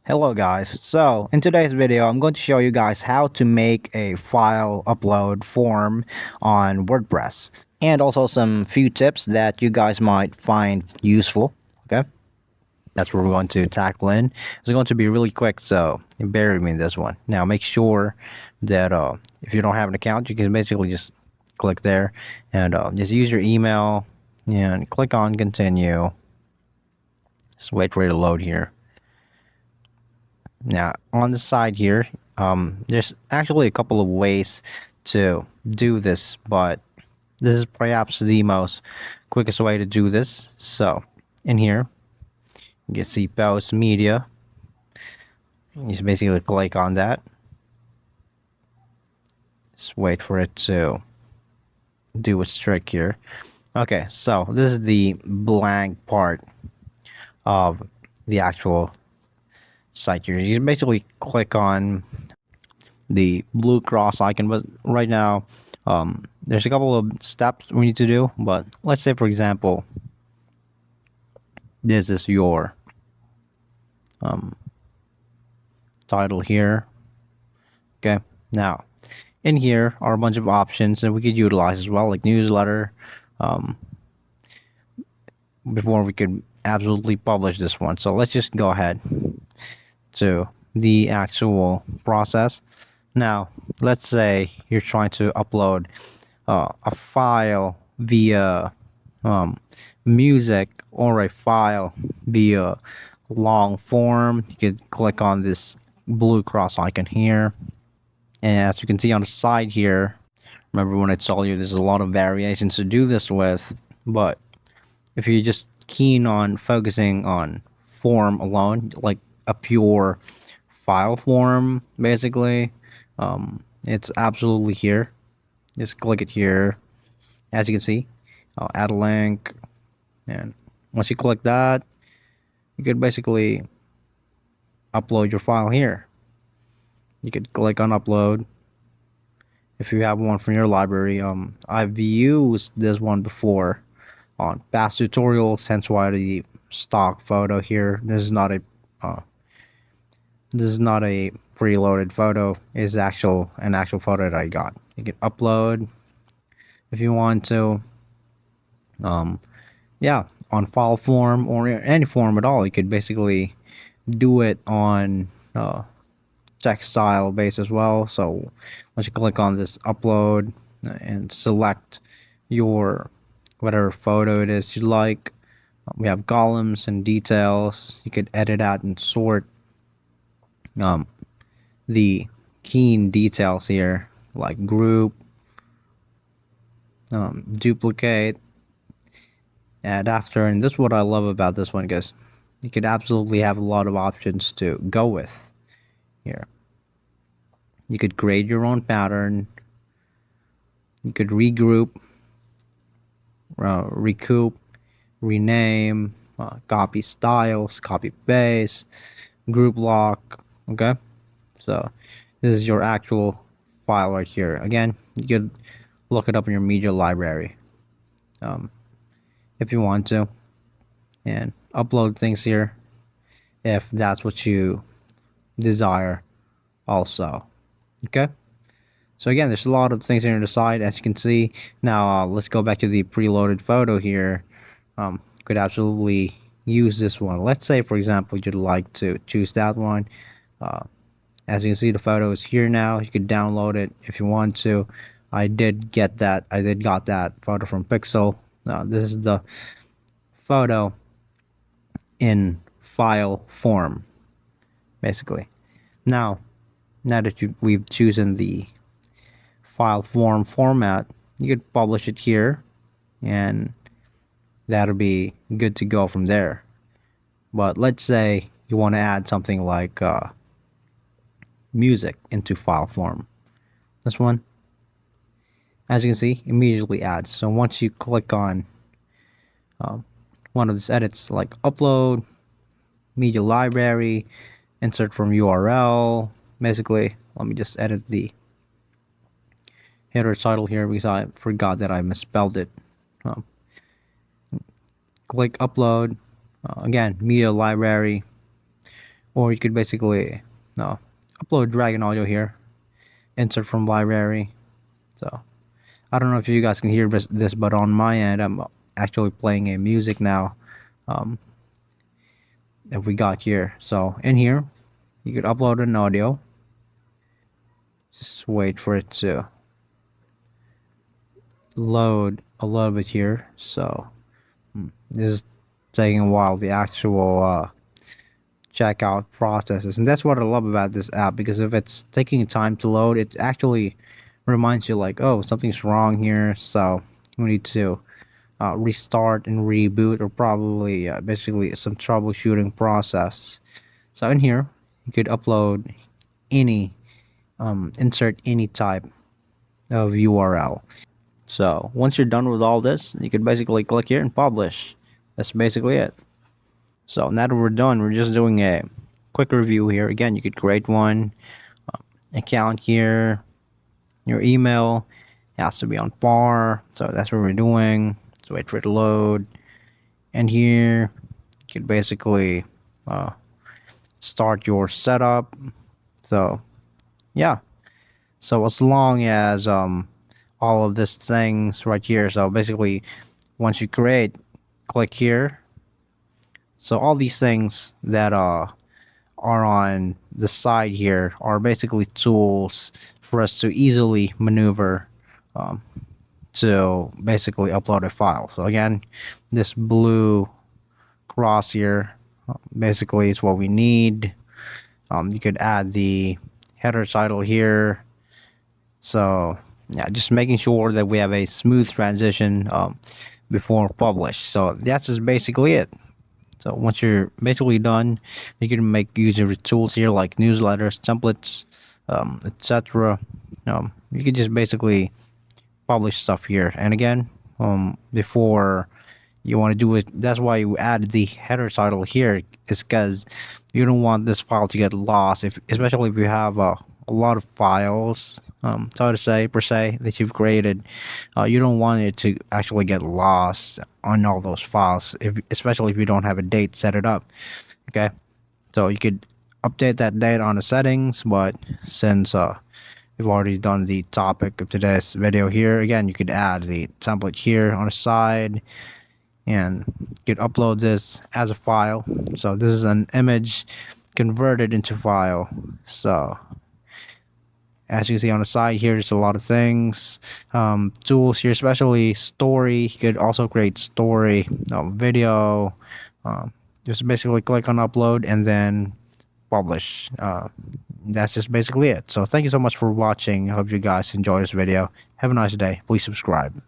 Hello guys, so in today's video I'm going to show you guys how to make a file upload form on WordPress and also some few tips that you guys might find useful. Okay, that's what we're going to tackle in. It's going to be really quick, so bear with me in this one. Now make sure that if you don't have an account, you can basically just click there and just use your email and click on continue. Just wait for it to load here. Now, on the side here, there's actually a couple of ways to do this, but this is perhaps the most quickest way to do this. So, in here, you can see post media. You just basically click on that. Just wait for it to do its trick here. Okay, so this is the blank part of the actual site here. You basically click on the blue cross icon, but right now there's a couple of steps we need to do. But let's say, for example, this is your title here. Okay, now in here are a bunch of options that we could utilize as well, like newsletter, before we could absolutely publish this one. So let's just go ahead to the actual process. Now, let's say you're trying to upload a file via music or a file via long form. You could click on this blue cross icon here. And as you can see on the side here, remember when I told you there's a lot of variations to do this with, but if you're just keen on focusing on form alone, like a pure file form, basically, it's absolutely here. Just click it here. As you can see, I'll add a link, and once you click that, you could basically upload your file here. You could click on upload if you have one from your library. I've used this one before on past tutorials, hence why the stock photo here. This is not a preloaded photo. It's an actual photo that I got. You can upload if you want to. Yeah, on file form or any form at all. You could basically do it on text style base as well. So once you click on this upload and select your whatever photo it is you like, we have columns and details. You could edit out and sort the key details here, like group, duplicate, add after. And this is what I love about this one, because you could absolutely have a lot of options to go with here. You could create your own pattern. You could regroup, recoup, rename, copy styles, copy paste, group lock. Okay, so this is your actual file right here. Again, you could look it up in your media library if you want to, and upload things here if that's what you desire also. Okay, so again, there's a lot of things here on the side, as you can see. Now let's go back to the preloaded photo here. You could absolutely use this one. Let's say, for example, you'd like to choose that one. As you can see, the photo is here now. You could download it if you want to. I did got that photo from Pixel. This is the photo in file form, basically. Now that we've chosen the file form format, you could publish it here, and that'll be good to go from there. But let's say you want to add something like music into file form. This one, as you can see, immediately adds. So once you click on one of these edits, like upload, media library, insert from URL, basically, let me just edit the header title here because I forgot that I misspelled it. Click upload. Again, media library, or you could basically no upload Dragon Audio here, insert from library. So I don't know if you guys can hear this, but on my end, I'm actually playing a music now that we got here. So in here, you could upload an audio. Just wait for it to load a little bit here. So this is taking a while, the actual checkout processes, and that's what I love about this app, because if it's taking time to load, it actually reminds you like, oh, something's wrong here, so we need to restart and reboot, or probably basically some troubleshooting process. So in here you could upload any insert any type of URL. So once you're done with all this, you could basically click here and publish. That's basically it. So now that we're done, we're just doing a quick review here. Again, you could create one account here. Your email has to be on par. So that's what we're doing. So wait for it to load. And here you could basically start your setup. So yeah. So as long as all of these things right here. So basically, once you create, click here. So all these things that are on the side here are basically tools for us to easily maneuver to basically upload a file. So again, this blue cross here basically is what we need. You could add the header title here. So yeah, just making sure that we have a smooth transition before publish. So that's just basically it. So once you're basically done, you can make use of tools here like newsletters, templates, etc. You can just basically publish stuff here. And again, before you want to do it, that's why you add the header title here, is because you don't want this file to get lost, especially if you have a lot of files, so to say, per se, that you've created. You don't want it to actually get lost on all those files, especially if you don't have a date set it up. Okay, so you could update that date on the settings, but since we've already done the topic of today's video here, again, you could add the template here on the side, and you could upload this as a file. So this is an image converted into file. So as you can see on the side here, there's a lot of things, tools here, especially story. You could also create story, video. Just basically click on upload and then publish. That's just basically it. So thank you so much for watching. I hope you guys enjoy this video. Have a nice day. Please subscribe.